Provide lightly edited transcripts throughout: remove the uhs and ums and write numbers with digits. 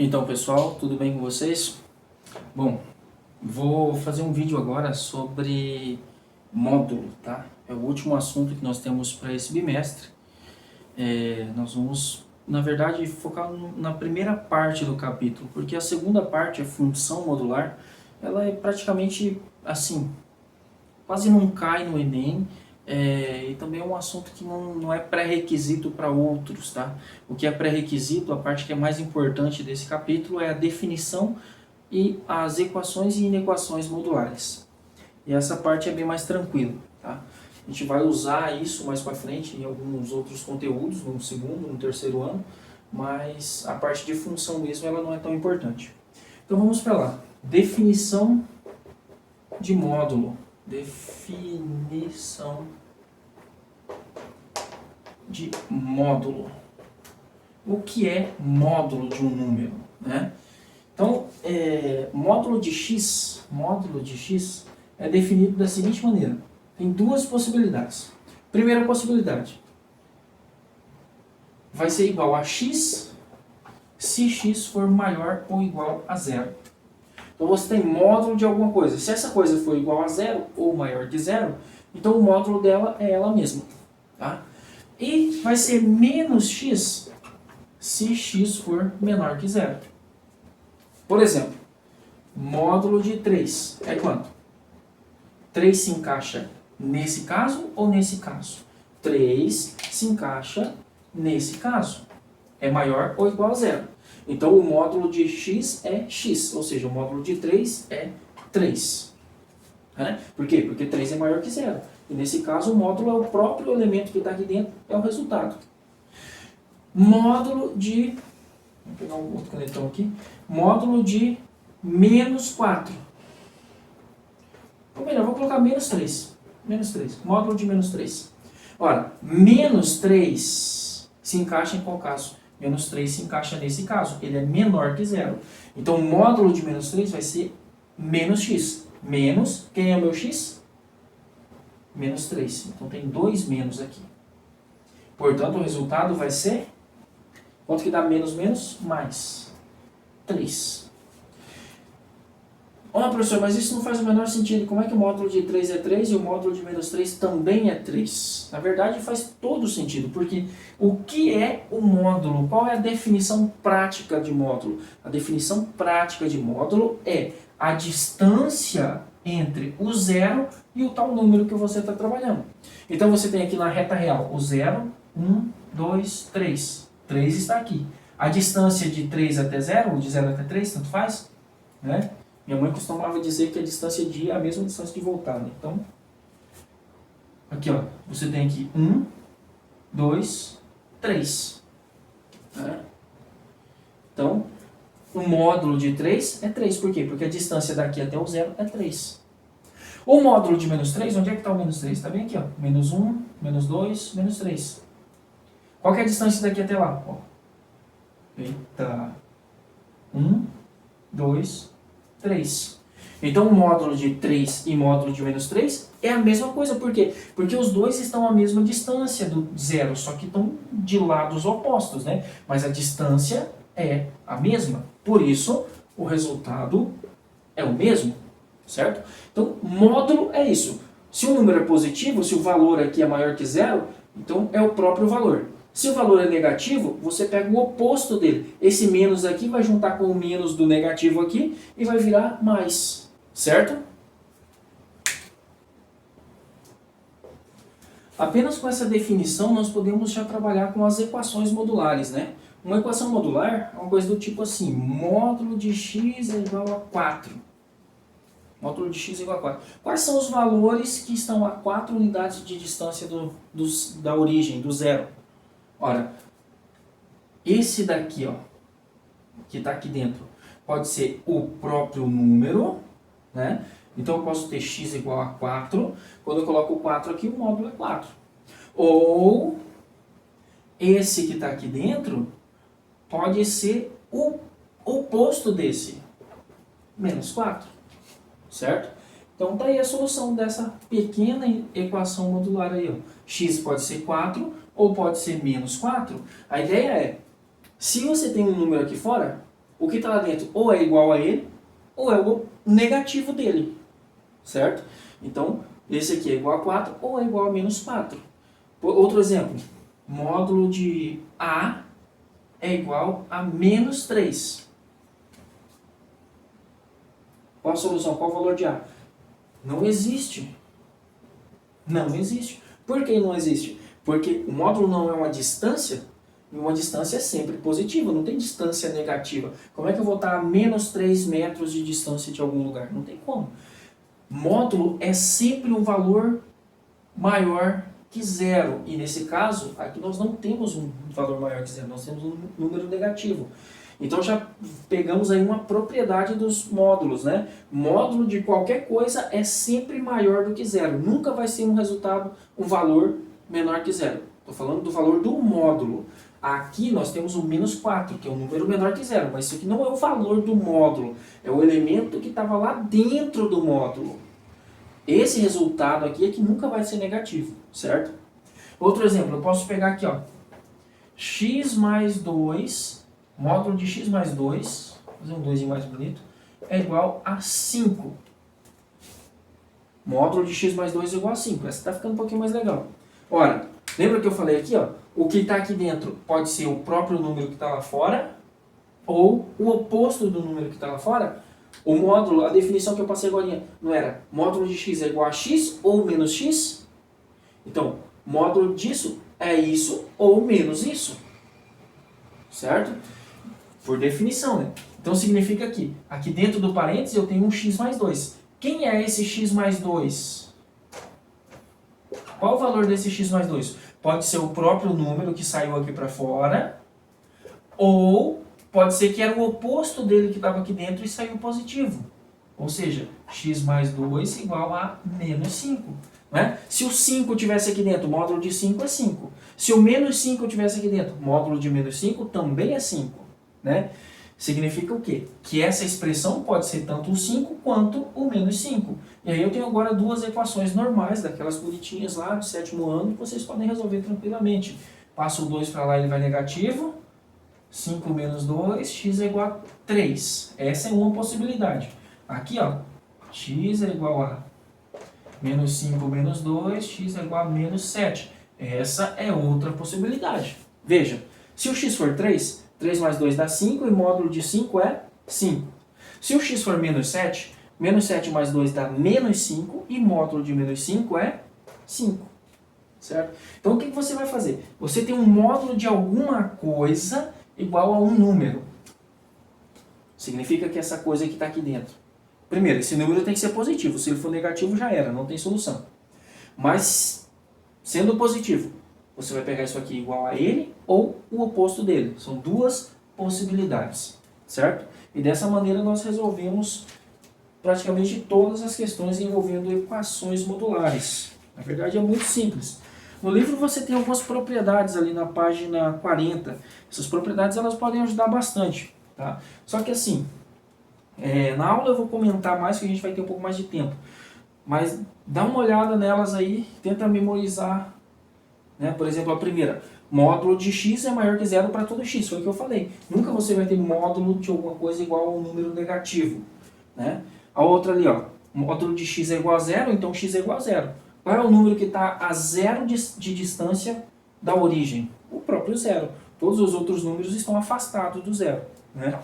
Então, pessoal, tudo bem com vocês? Bom, vou fazer um vídeo agora sobre módulo, tá? É o último assunto que nós temos para esse bimestre. Nós vamos, na verdade, focar na primeira parte do capítulo, porque a segunda parte, a função modular, ela é praticamente assim, quase não cai no Enem. E também é um assunto que não é pré-requisito para outros, tá? O que é pré-requisito, a parte que é mais importante desse capítulo é a definição e as equações e inequações modulares. E essa parte é bem mais tranquila, tá? A gente vai usar isso mais para frente em alguns outros conteúdos, no segundo, no terceiro ano, mas a parte de função mesmo ela não é tão importante. Então vamos para lá. Definição de módulo. Definição de módulo. O que é módulo de um número, né? Então, módulo de x é definido da seguinte maneira. Tem duas possibilidades. Primeira possibilidade vai ser igual a x se x for maior ou igual a zero. Então você tem módulo de alguma coisa. Se essa coisa for igual a zero ou maior que zero, então o módulo dela é ela mesma. Tá? E vai ser menos x se x for menor que zero. Por exemplo, módulo de 3 é quanto? 3 se encaixa nesse caso ou nesse caso? 3 se encaixa nesse caso. É maior ou igual a zero. Então, o módulo de x é x, ou seja, o módulo de 3 é 3. Né? Por quê? Porque 3 é maior que zero. E nesse caso, o módulo é o próprio elemento que está aqui dentro, é o resultado. Módulo de... Vou pegar um outro canetão aqui. Módulo de menos 4. Ou melhor, vou colocar menos 3. Menos 3. Módulo de menos 3. Ora, menos 3 se encaixa em qual caso? Menos 3 se encaixa nesse caso. Ele é menor que zero. Então, o módulo de menos 3 vai ser menos x. Menos, quem é o meu x? Menos 3. Então, tem 2 menos aqui. Portanto, o resultado vai ser... Quanto que dá menos menos? Mais 3. Olha, professor, mas isso não faz o menor sentido. Como é que o módulo de 3 é 3 e o módulo de menos 3 também é 3? Na verdade, faz todo sentido, porque o que é o módulo? Qual é a definição prática de módulo? A definição prática de módulo é a distância entre o zero e o tal número que você está trabalhando. Então, você tem aqui na reta real o 0, 1, 2, 3. 3 está aqui. A distância de 3 até 0, ou de 0 até 3, tanto faz, né? Minha mãe costumava dizer que a distância de ir é a mesma distância de voltar, né? Então, aqui ó, você tem aqui 1, 2, 3. Né? Então, o módulo de 3 é 3. Por quê? Porque a distância daqui até o 0 é 3. O módulo de menos 3, onde é que está o menos 3? Está bem aqui, ó. Menos 1, menos 2, menos 3. Qual que é a distância daqui até lá? Ó. Eita. 1, 2, 3. Então, o módulo de 3 e módulo de menos 3 é a mesma coisa. Por quê? Porque os dois estão à mesma distância do zero, só que estão de lados opostos, né? Mas a distância é a mesma. Por isso, o resultado é o mesmo, certo? Então, módulo é isso. Se o número é positivo, se o valor aqui é maior que zero, então é o próprio valor. Se o valor é negativo, você pega o oposto dele. Esse menos aqui vai juntar com o menos do negativo aqui e vai virar mais, certo? Apenas com essa definição nós podemos já trabalhar com as equações modulares, né? Uma equação modular é uma coisa do tipo assim, módulo de x é igual a 4. Módulo de x é igual a 4. Quais são os valores que estão a 4 unidades de distância da origem, do zero? Ora, esse daqui, ó, que está aqui dentro, pode ser o próprio número, né? Então eu posso ter x igual a 4. Quando eu coloco o 4 aqui, o módulo é 4. Ou esse que está aqui dentro pode ser o oposto desse, menos 4, certo? Então está aí a solução dessa pequena equação modular aí, ó. X pode ser 4 ou pode ser menos 4. A ideia é, se você tem um número aqui fora, o que está lá dentro ou é igual a ele, ou é o negativo dele, certo? Então, esse aqui é igual a 4 ou é igual a menos 4. Outro exemplo, módulo de A é igual a menos 3. Qual a solução? Qual o valor de A? Não existe. Não existe. Por que não existe? Porque o módulo não é uma distância, e uma distância é sempre positiva, não tem distância negativa. Como é que eu vou estar a menos 3 metros de distância de algum lugar? Não tem como. Módulo é sempre um valor maior que zero. E nesse caso, aqui nós não temos um valor maior que zero, nós temos um número negativo. Então já pegamos aí uma propriedade dos módulos, né? Módulo de qualquer coisa é sempre maior do que zero. Nunca vai ser um resultado, um valor menor que zero. Estou falando do valor do módulo. Aqui nós temos o menos 4, que é um número menor que zero. Mas isso aqui não é o valor do módulo. É o elemento que estava lá dentro do módulo. Esse resultado aqui é que nunca vai ser negativo, certo? Outro exemplo, eu posso pegar aqui, ó. X mais 2... módulo de x mais 2, vou fazer um 2 mais bonito, é igual a 5. Módulo de x mais 2 é igual a 5. Essa está ficando um pouquinho mais legal. Ora, lembra que eu falei aqui, ó? O que está aqui dentro pode ser o próprio número que está lá fora, ou o oposto do número que está lá fora. O módulo, a definição que eu passei agora, não era módulo de x é igual a x ou menos x? Então, módulo disso é isso ou menos isso. Certo? Por definição, né? Então significa que aqui dentro do parênteses eu tenho um x mais 2. Quem é esse x mais 2? Qual o valor desse x mais 2? Pode ser o próprio número que saiu aqui para fora, ou pode ser que era o oposto dele que estava aqui dentro e saiu positivo. Ou seja, x mais 2 igual a menos 5. Né? Se o 5 tivesse aqui dentro, o módulo de 5 é 5. Se o menos 5 tivesse aqui dentro, o módulo de menos 5 também é 5. Né? Significa o quê? Que essa expressão pode ser tanto o 5 quanto o menos 5. E aí eu tenho agora duas equações normais, daquelas bonitinhas lá do 7º ano, que vocês podem resolver tranquilamente. Passa o 2 para lá, ele vai negativo. 5 menos 2, x é igual a 3. Essa é uma possibilidade. Aqui, ó, x é igual a menos 5 menos 2, x é igual a menos 7. Essa é outra possibilidade. Veja, se o x for 3, 3 mais 2 dá 5 e módulo de 5 é 5. Se o x for menos 7, menos 7 mais 2 dá menos 5 e módulo de menos 5 é 5. Certo? Então o que você vai fazer? Você tem um módulo de alguma coisa igual a um número. Significa que essa coisa que está aqui dentro. Primeiro, esse número tem que ser positivo. Se ele for negativo, já era, não tem solução. Mas, sendo positivo, você vai pegar isso aqui igual a ele ou o oposto dele. São duas possibilidades, certo? E dessa maneira nós resolvemos praticamente todas as questões envolvendo equações modulares. Na verdade é muito simples. No livro você tem algumas propriedades ali na página 40. Essas propriedades elas podem ajudar bastante. Tá? Só que assim, na aula eu vou comentar mais, que a gente vai ter um pouco mais de tempo. Mas dá uma olhada nelas aí, tenta memorizar. Né? Por exemplo, a primeira, módulo de x é maior que zero para todo x, foi o que eu falei. Nunca você vai ter módulo de alguma coisa igual a um número negativo. Né? A outra ali, ó, módulo de x é igual a zero, então x é igual a zero. Qual é o número que está a zero de distância da origem? O próprio zero. Todos os outros números estão afastados do zero. Né?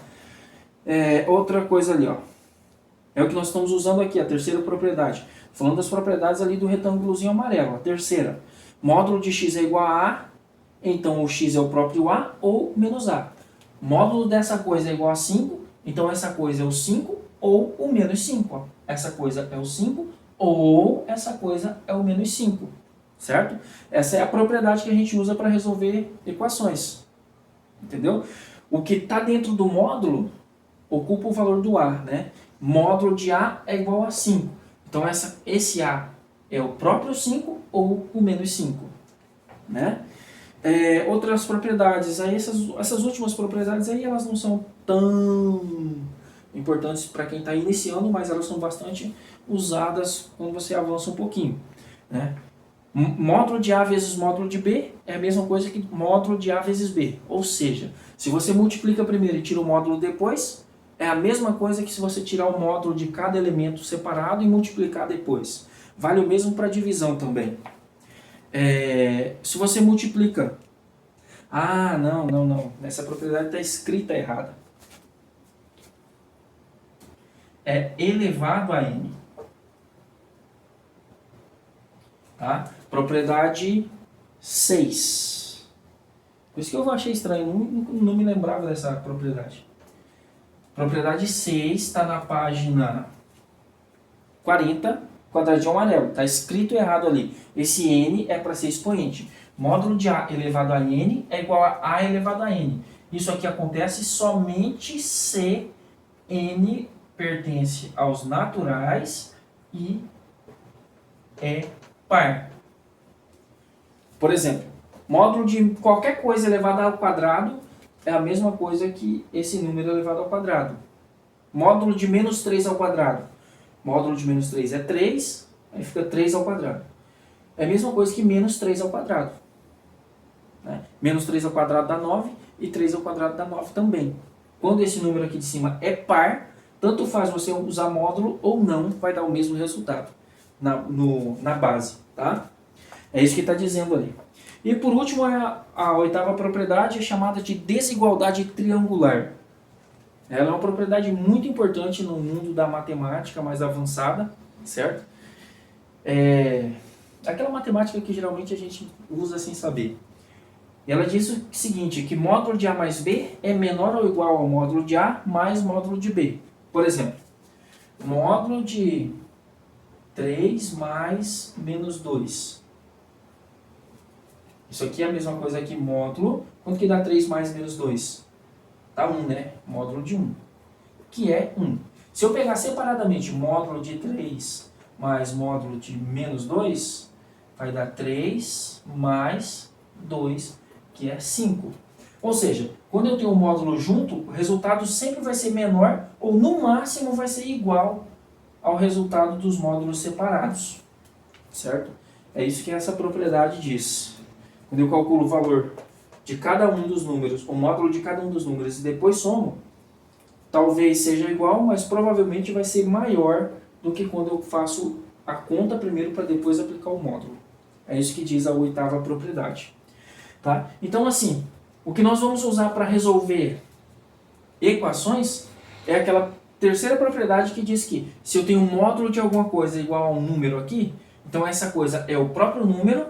Outra coisa ali, ó, é o que nós estamos usando aqui, a terceira propriedade. Falando das propriedades ali do retângulozinho amarelo. A terceira, módulo de x é igual a a, então o x é o próprio a ou menos a. Módulo dessa coisa é igual a 5, então essa coisa é o 5 ou o menos 5. Ó. Essa coisa é o 5 ou essa coisa é o menos 5. Certo? Essa é a propriedade que a gente usa para resolver equações. Entendeu? O que está dentro do módulo ocupa o valor do a. Né? Módulo de a é igual a 5. Então esse a é o próprio 5 ou o menos 5. Né? Outras propriedades, aí essas últimas propriedades aí elas não são tão importantes para quem está iniciando, mas elas são bastante usadas quando você avança um pouquinho. Né? Módulo de A vezes módulo de B é a mesma coisa que módulo de A vezes B. Ou seja, se você multiplica primeiro e tira o módulo depois, é a mesma coisa que se você tirar o módulo de cada elemento separado e multiplicar depois. Vale o mesmo para divisão também. Se você multiplica... Ah, não. Essa propriedade está escrita errada. É elevado a n. Tá? Propriedade 6. Por isso que eu achei estranho, não me lembrava dessa propriedade. Propriedade 6 está na página 40, quadradinho amarelo. Está escrito errado ali. Esse n é para ser expoente. Módulo de A elevado a n é igual a A elevado a n. Isso aqui acontece somente se n pertence aos naturais e é par. Por exemplo, módulo de qualquer coisa elevada ao quadrado é a mesma coisa que esse número elevado ao quadrado. Módulo de menos 3 ao quadrado. Módulo de menos 3 é 3, aí fica 3 ao quadrado. É a mesma coisa que menos 3 ao quadrado. Né? Menos 3 ao quadrado dá 9 e 3 ao quadrado dá 9 também. Quando esse número aqui de cima é par, tanto faz você usar módulo ou não, vai dar o mesmo resultado na base. Tá? É isso que está dizendo ali. E por último, a oitava propriedade é chamada de desigualdade triangular. Ela é uma propriedade muito importante no mundo da matemática mais avançada, certo? Aquela matemática que geralmente a gente usa sem saber. Ela diz o seguinte, que módulo de A mais B é menor ou igual ao módulo de A mais módulo de B. Por exemplo, módulo de 3 mais menos 2. Isso aqui é a mesma coisa que módulo. Quanto que dá 3 mais menos 2? Dá 1, né? Módulo de 1. Que é 1. Se eu pegar separadamente módulo de 3 mais módulo de menos 2, vai dar 3 mais 2, que é 5. Ou seja, quando eu tenho um módulo junto, o resultado sempre vai ser menor ou no máximo vai ser igual ao resultado dos módulos separados. Certo? É isso que essa propriedade diz. Quando eu calculo o valor de cada um dos números, o módulo de cada um dos números e depois somo, talvez seja igual, mas provavelmente vai ser maior do que quando eu faço a conta primeiro para depois aplicar o módulo. É isso que diz a oitava propriedade. Tá? Então, assim, o que nós vamos usar para resolver equações é aquela terceira propriedade que diz que se eu tenho um módulo de alguma coisa igual a um número aqui, então essa coisa é o próprio número,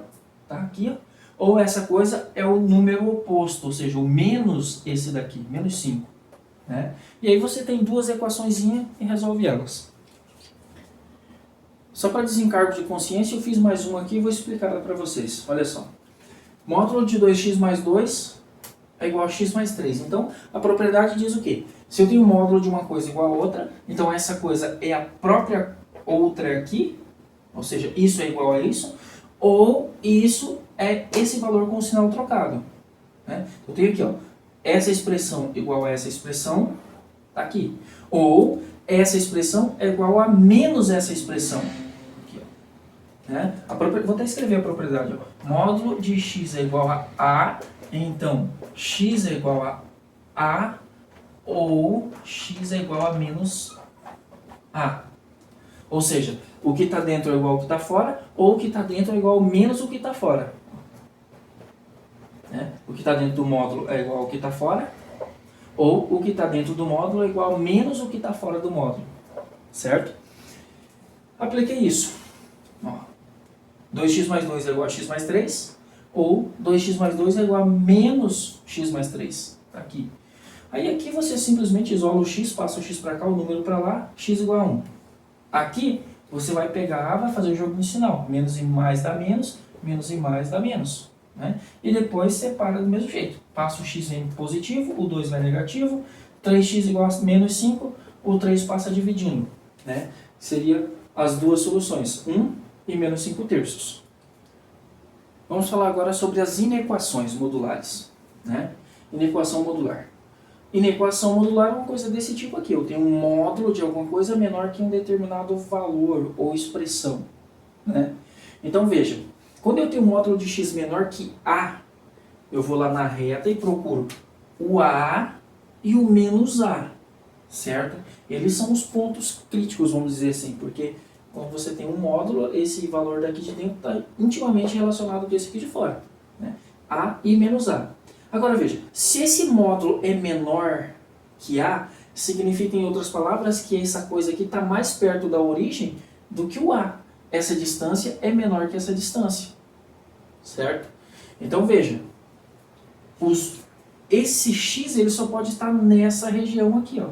tá? Aqui, ó. Ou essa coisa é o número oposto, ou seja, o menos esse daqui, menos 5. Né? E aí você tem duas equaçõezinhas e resolve elas. Só para desencargo de consciência, eu fiz mais uma aqui e vou explicar ela para vocês. Olha só. Módulo de 2x mais 2 é igual a x mais 3. Então, a propriedade diz o quê? Se eu tenho um módulo de uma coisa igual a outra, então essa coisa é a própria outra aqui, ou seja, isso é igual a isso, ou isso é esse valor com o sinal trocado. Né? Eu tenho aqui, ó, essa expressão igual a essa expressão, tá aqui. Ou essa expressão é igual a menos essa expressão. Aqui, ó. Né? Vou até escrever a propriedade. Ó. Módulo de x é igual a A, então x é igual a A, ou x é igual a menos A. Ou seja, o que está dentro é igual ao que está fora, ou o que está dentro é igual a menos o que está fora. Né? O que está dentro do módulo é igual ao que está fora, ou o que está dentro do módulo é igual a menos o que está fora do módulo. Certo? Apliquei isso. Ó, 2x mais 2 é igual a x mais 3, ou 2x mais 2 é igual a menos x mais 3. Tá aqui. Aí aqui você simplesmente isola o x, passa o x para cá, o número para lá, x igual a 1. Aqui, você vai pegar, vai fazer o jogo no sinal. Menos e mais dá menos, menos e mais dá menos. Né? E depois separa do mesmo jeito. Passa o x em positivo, o 2 vai negativo, 3x igual a menos 5, o 3 passa dividindo. Né? Seria as duas soluções, 1 e menos 5 terços. Vamos falar agora sobre as inequações modulares. Né? Inequação modular. Inequação modular é uma coisa desse tipo aqui. Eu tenho um módulo de alguma coisa menor que um determinado valor ou expressão. Né? Então veja, Quando eu tenho um módulo de x menor que A, eu vou lá na reta e procuro o A e o menos A, certo? Eles são os pontos críticos, vamos dizer assim, porque quando você tem um módulo, esse valor daqui de dentro está intimamente relacionado com esse aqui de fora, né? A e menos A. Agora veja, se esse módulo é menor que A, significa, em outras palavras, que essa coisa aqui está mais perto da origem do que o A. Essa distância é menor que essa distância, certo? Então veja, esse x ele só pode estar nessa região aqui, ó.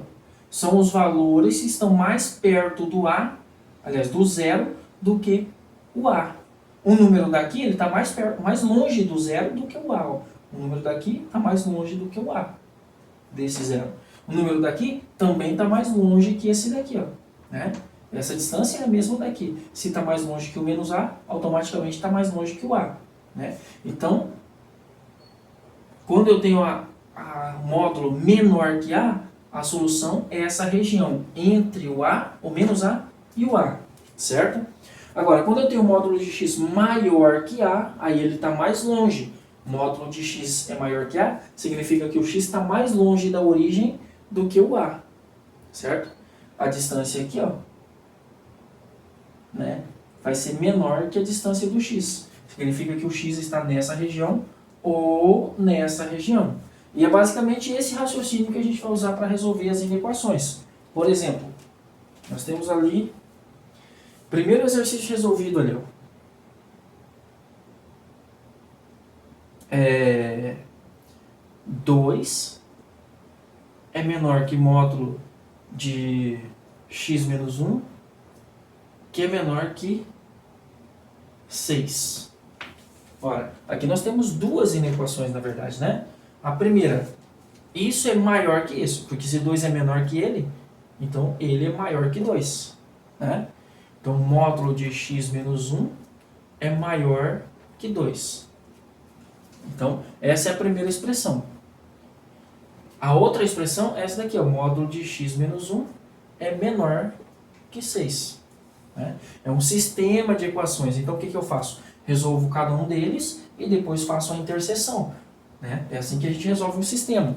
São os valores que estão mais perto do A, aliás, do zero, do que o A. O número daqui ele está mais longe do zero do que o A. Ó. O número daqui está mais longe do que o A, desse zero. O número daqui também está mais longe que esse daqui, ó, né? Essa distância é a mesma daqui. Se está mais longe que o menos A, automaticamente está mais longe que o A, né? Então, quando eu tenho a módulo menor que a solução é essa região entre o A, o menos A e o A, certo? Agora, quando eu tenho um módulo de x maior que A, aí ele está mais longe. Módulo de x é maior que A, significa que o x está mais longe da origem do que o A, certo? A distância aqui, ó, né, vai ser menor que a distância do x. Significa que o x está nessa região ou nessa região. E é basicamente esse raciocínio que a gente vai usar para resolver as inequações. Por exemplo, nós temos ali, primeiro exercício resolvido ali, ó. 2 é menor que módulo de x menos 1, que é menor que 6. Ora, aqui nós temos duas inequações, na verdade, né? A primeira, isso é maior que isso, porque se 2 é menor que ele, então ele é maior que 2, né? Então, módulo de x menos 1 é maior que 2. Então, essa é a primeira expressão. A outra expressão é essa daqui, ó, módulo de x menos 1 é menor que 6. Né? É um sistema de equações. Então, o que eu faço? Resolvo cada um deles e depois faço a interseção. Né? É assim que a gente resolve um sistema.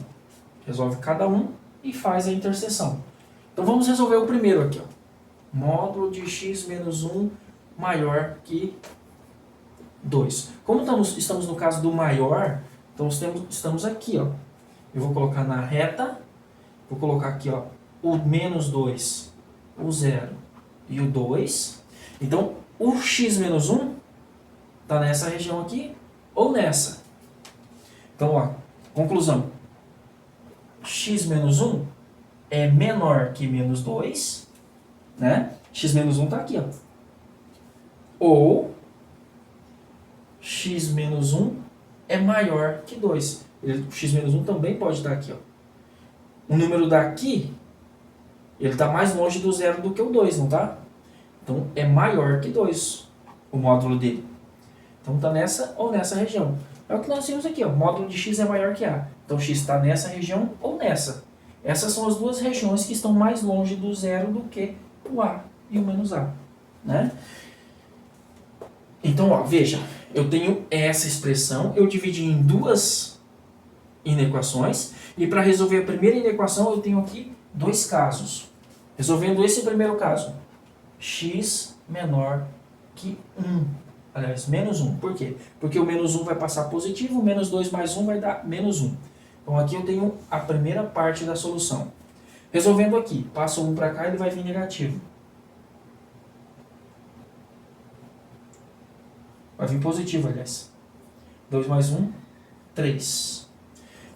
Resolve cada um e faz a interseção. Então, vamos resolver o primeiro aqui. Ó. Módulo de x menos 1 maior que 2. Como estamos no caso do maior, então estamos aqui. Ó. Eu vou colocar na reta, vou colocar aqui ó, o menos 2, o 0 e o 2. Então, o x menos 1 está nessa região aqui ou nessa. Então, ó, conclusão. X menos 1 é menor que menos 2, né? X menos 1 está aqui, ó. Ou x menos 1 é maior que 2. O x menos 1 também pode estar aqui, ó. O número daqui, ele está mais longe do zero do que o 2, não tá? Então, é maior que 2 o módulo dele. Então, está nessa ou nessa região. É o que nós temos aqui, ó. O módulo de x é maior que A. Então, x está nessa região ou nessa. Essas são as duas regiões que estão mais longe do zero do que o A e o menos A, né? Então, ó, veja, eu tenho essa expressão, eu dividi em duas inequações, e para resolver a primeira inequação eu tenho aqui dois casos. Resolvendo esse primeiro caso, x menor que 1, aliás, menos 1. Por quê? Porque o menos 1 vai passar positivo, o menos 2 mais 1 vai dar menos 1. Então aqui eu tenho a primeira parte da solução. Resolvendo aqui, passo 1 para cá, ele vai vir negativo. Vai vir positivo, aliás. 2 mais 1, 3.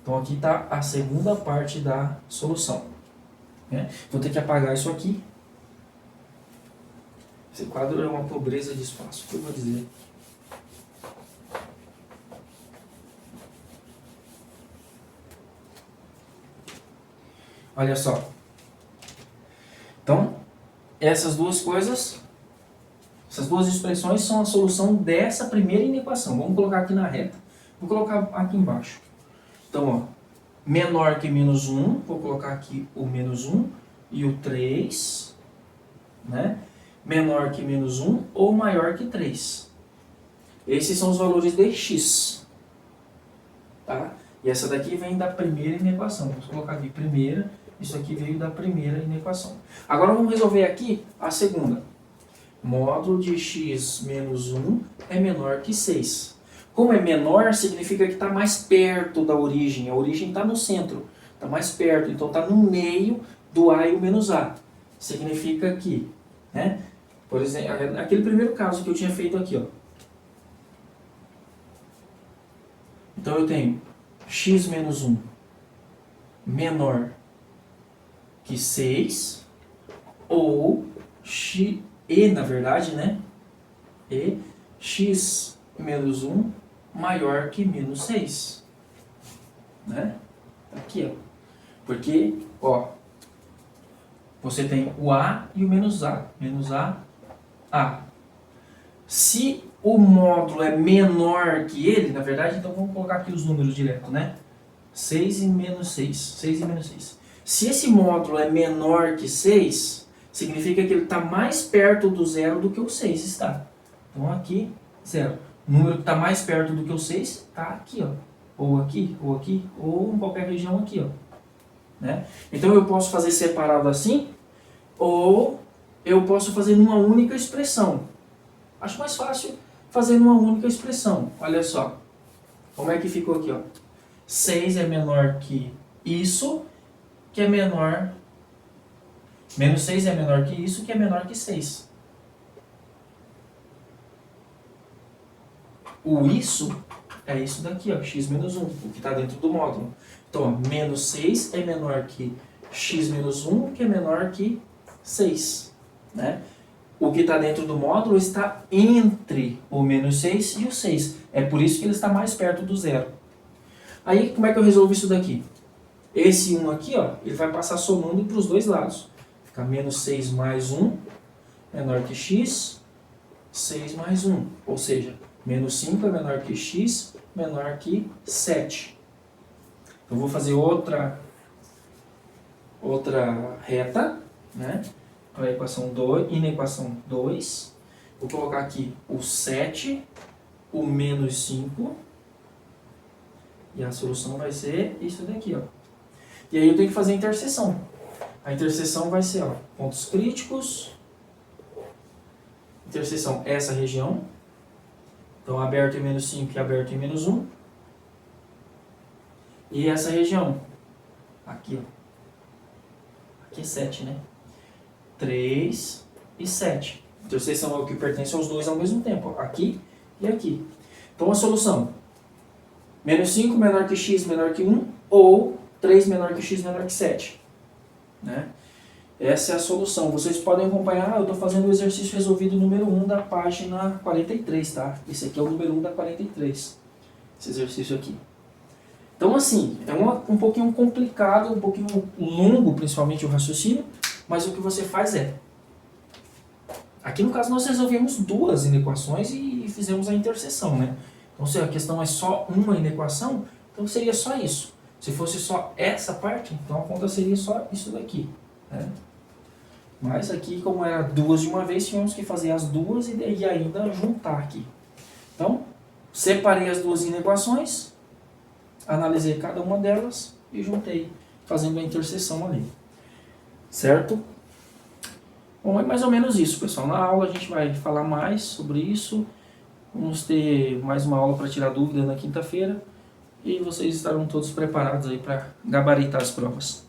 Então aqui está a segunda parte da solução. Né? Vou ter que apagar isso aqui. Esse quadro é uma pobreza de espaço, o que eu vou dizer? Olha só. Então, essas duas coisas, essas duas expressões são a solução dessa primeira inequação. Vamos colocar aqui na reta. Vou colocar aqui embaixo. Então, ó, menor que menos 1, vou colocar aqui o menos 1 e o 3, né? Menor que menos 1 ou maior que 3. Esses são os valores de x. Tá? E essa daqui vem da primeira inequação. Vamos colocar aqui primeira. Isso aqui veio da primeira inequação. Agora vamos resolver aqui a segunda. Módulo de x menos 1 é menor que 6. Como é menor, significa que está mais perto da origem. A origem está no centro, está mais perto. Então está no meio do a e o menos a. Significa que, né? Por exemplo, aquele primeiro caso que eu tinha feito aqui, ó. Então eu tenho x menos 1 menor que 6, ou na verdade, né? E x menos 1 maior que menos 6. Né? Aqui, ó. Porque, ó, você tem o a e o menos a. Menos a. Se o módulo é menor que ele, na verdade, então vamos colocar aqui os números direto, né? 6 e menos 6. 6 e menos 6. Se esse módulo é menor que 6, significa que ele está mais perto do zero do que o 6 está. Então aqui, 0. O número que está mais perto do que o 6 está aqui, ó. Ou aqui, ou aqui, ou em qualquer região aqui, ó. Né? Então eu posso fazer separado assim, ou eu posso fazer numa única expressão. Acho mais fácil fazer numa única expressão. Olha só. Como é que ficou aqui, ó? 6 é menor que isso, que é menor... Menos 6 é menor que isso, que é menor que 6. O isso é isso daqui, ó, x menos 1, o que está dentro do módulo. Então, ó, menos 6 é menor que x menos 1, que é menor que 6. Né? O que está dentro do módulo está entre o menos 6 e o 6. É por isso que ele está mais perto do zero. Aí, como é que eu resolvo isso daqui? Esse 1 aqui, ó, ele vai passar somando para os dois lados. Fica menos 6 mais 1, menor que x, 6 mais 1. Ou seja, menos 5 é menor que x, menor que 7. Eu vou fazer outra reta, né? Para a equação 2, e na equação 2, vou colocar aqui o 7, o menos 5, e a solução vai ser isso daqui, ó. E aí eu tenho que fazer a interseção. A interseção vai ser, ó, pontos críticos, interseção essa região, então aberto em menos 5 e aberto em menos 1, e essa região, aqui, ó, aqui é 7, né? 3 e 7. Interseção é o que pertence aos dois ao mesmo tempo, ó, aqui e aqui. Então a solução, menos 5 menor que x menor que 1, ou 3 menor que x menor que 7. Né? Essa é a solução. Vocês podem acompanhar, eu estou fazendo o exercício resolvido número 1 da página 43, tá? Esse aqui é o número 1 da 43, esse exercício aqui. Então assim, é um pouquinho complicado, um pouquinho longo, principalmente o raciocínio, mas o que você faz é... Aqui no caso nós resolvemos duas inequações e fizemos a interseção, né? Então se a questão é só uma inequação, então seria só isso. Se fosse só essa parte, então a conta seria só isso daqui, né? Mas aqui, como era duas de uma vez, tínhamos que fazer as duas e ainda juntar aqui. Então, separei as duas inequações, analisei cada uma delas e juntei, fazendo a interseção ali. Certo? Bom, é mais ou menos isso, pessoal. Na aula a gente vai falar mais sobre isso. Vamos ter mais uma aula para tirar dúvida na quinta-feira. E vocês estarão todos preparados aí para gabaritar as provas.